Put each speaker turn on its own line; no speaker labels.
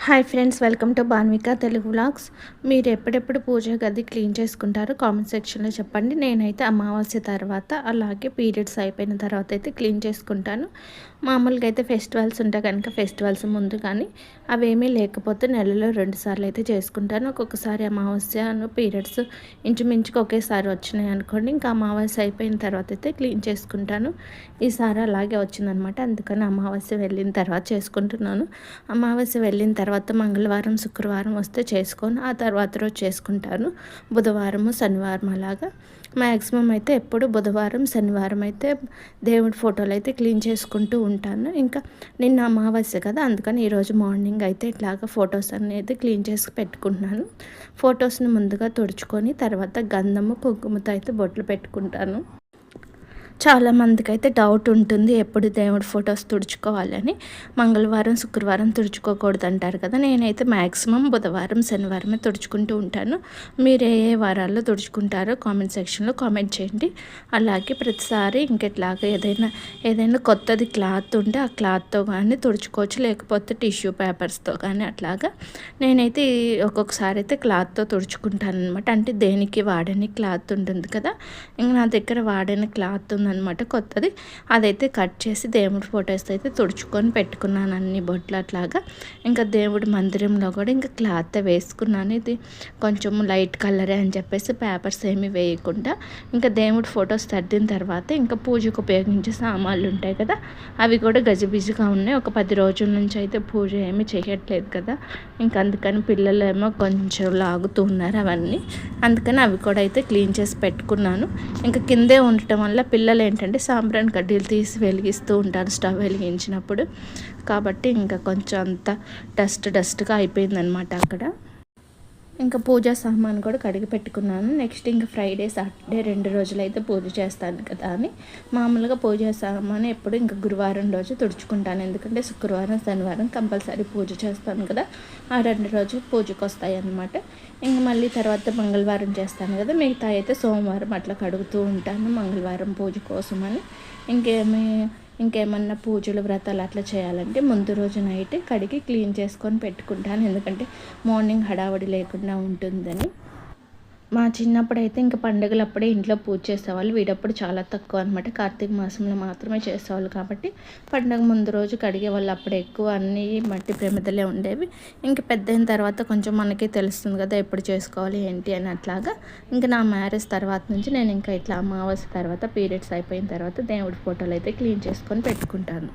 Hi friends, welcome to Banvika Telugu vlogs. మీరు ఎప్పుడెప్పుడు పూజ గది క్లీన్ చేసుకుంటారో కామెంట్ సెక్షన్లో చెప్పండి. నేనైతే అమావాస్య తర్వాత అలాగే పీరియడ్స్ అయిపోయిన తర్వాత అయితే క్లీన్ చేసుకుంటాను. మామూలుగా అయితే ఫెస్టివల్స్ ఉంటాయి కనుక ఫెస్టివల్స్ ముందు కానీ అవేమీ లేకపోతే నెలలో 2 సార్లు అయితే చేసుకుంటాను. ఒక్కొక్కసారి అమావాస్య పీరియడ్స్ ఇంచుమించుకు ఒకేసారి వచ్చినాయి అనుకోండి, ఇంకా అమావాస్య అయిపోయిన తర్వాత అయితే క్లీన్ చేసుకుంటాను. ఈసారి అలాగే వచ్చిందనమాట, అందుకని అమావాస్య వెళ్ళిన తర్వాత చేసుకుంటున్నాను. అమావాస్య వెళ్ళిన తర్వాత మంగళవారం శుక్రవారం వస్తే చేసుకొని ఆ తర్వాత రోజు చేసుకుంటాను. బుధవారము శనివారం అలాగా మ్యాక్సిమం అయితే ఎప్పుడు బుధవారం శనివారం అయితే దేవుడి ఫోటోలు అయితే క్లీన్ చేసుకుంటూ ఉంటాను. ఇంకా నిన్న అమావాస్య కదా, అందుకని ఈరోజు మార్నింగ్ అయితే ఇట్లాగా ఫొటోస్ అనేది క్లీన్ చేసి పెట్టుకుంటున్నాను. ఫొటోస్ని ముందుగా తుడుచుకొని తర్వాత గంధము కుంకుమతో అయితే బొట్లు పెట్టుకుంటాను. చాలామందికి అయితే డౌట్ ఉంటుంది, ఎప్పుడు దేవుడి ఫొటోస్ తుడుచుకోవాలని. మంగళవారం శుక్రవారం తుడుచుకోకూడదు అంటారు కదా. నేనైతే మ్యాక్సిమం బుధవారం శనివారమే తుడుచుకుంటూ ఉంటాను. మీరు ఏ వారాల్లో తుడుచుకుంటారో కామెంట్ సెక్షన్లో కామెంట్ చేయండి. అలాగే ప్రతిసారి ఇంకెట్లాగా ఏదైనా కొత్తది క్లాత్ ఉంటే ఆ క్లాత్తో కానీ తుడుచుకోవచ్చు, లేకపోతే టిష్యూ పేపర్స్తో కానీ అట్లాగా. నేనైతే ఒక్కొక్కసారి అయితే క్లాత్తో తుడుచుకుంటాను అనమాట. అంటే దేనికి వాడని క్లాత్ ఉంటుంది కదా, ఇంక నా దగ్గర వాడని క్లాత్ ఉందన్నమాట కొత్తది. అదైతే కట్ చేసి దేవుడి ఫొటోస్ అయితే తుడుచుకొని పెట్టుకున్నాను అన్ని బొట్లు అట్లాగా. ఇంకా దేవుడి మందిరంలో కూడా ఇంకా క్లాత్ వేసుకున్నాను. ఇది కొంచెం లైట్ కలరే అని చెప్పేసి పేపర్స్ ఏమి వేయకుండా ఇంకా దేవుడి ఫొటోస్ తద్దిన తర్వాత ఇంకా పూజకు ఉపయోగించే సామాన్లు ఉంటాయి కదా, అవి కూడా గజిబిజిగా ఉన్నాయి. ఒక 10 రోజుల నుంచి అయితే పూజ ఏమి చేయట్లేదు కదా, ఇంకా అందుకని పిల్లలు ఏమో కొంచెం లాగుతూ ఉన్నారు అవన్నీ. అందుకని అవి కూడా అయితే క్లీన్ చేసి పెట్టుకున్నాను. ఇంకా కిందే ఉండటం వల్ల పిల్లలు ఏంటంటే సాంబ్రాణి కడ్డీలు తీసి వెలిగిస్తూ ఉంటారు స్టవ్ వెలిగించినప్పుడు. కాబట్టి ఇంకా కొంచెం అంతా డస్ట్గా అయిపోయిందనమాట అక్కడ. ఇంకా పూజా సామాన్ కూడా కడిగి పెట్టుకున్నాను. నెక్స్ట్ ఇంకా ఫ్రైడే సాటర్డే 2 రోజులు అయితే పూజ చేస్తాను కదా అని మామూలుగా పూజా సామాన్ ఎప్పుడు ఇంకా గురువారం రోజు తుడుచుకుంటాను. ఎందుకంటే శుక్రవారం శనివారం కంపల్సరీ పూజ చేస్తాను కదా, ఆ 2 రోజులు పూజకు వస్తాయి అన్నమాట. ఇంకా మళ్ళీ తర్వాత మంగళవారం చేస్తాను కదా, మిగతా అయితే సోమవారం అట్లా కడుగుతూ ఉంటాను మంగళవారం పూజ కోసమని. ఇంకేమన్నా పూజలు వ్రతాలు అట్లా చేయాలంటే ముందు రోజు నైట్ కడిగి క్లీన్ చేసుకొని పెట్టుకుంటాను, ఎందుకంటే మార్నింగ్ హడావడి లేకుండా ఉంటుందని. మా చిన్నప్పుడు అయితే ఇంకా పండుగలప్పుడే ఇంట్లో పూజ చేసేవాళ్ళు. వీడప్పుడు చాలా తక్కువ అనమాట, కార్తీక మాసంలో మాత్రమే చేసేవాళ్ళు. కాబట్టి పండుగ ముందు రోజు కడిగే వాళ్ళు. అప్పుడు ఎక్కువ అన్నీ మట్టి ప్రమిదలే ఉండేవి. ఇంకా పెద్ద అయిన తర్వాత కొంచెం మనకి తెలుస్తుంది కదా ఎప్పుడు చేసుకోవాలి ఏంటి అని అట్లాగా. ఇంకా నా మ్యారేజ్ తర్వాత నుంచి నేను ఇంకా ఇట్లా అమావాస్య తర్వాత పీరియడ్స్ అయిపోయిన తర్వాత దేవుడి ఫోటోలు అయితే క్లీన్ చేసుకొని పెట్టుకుంటాను.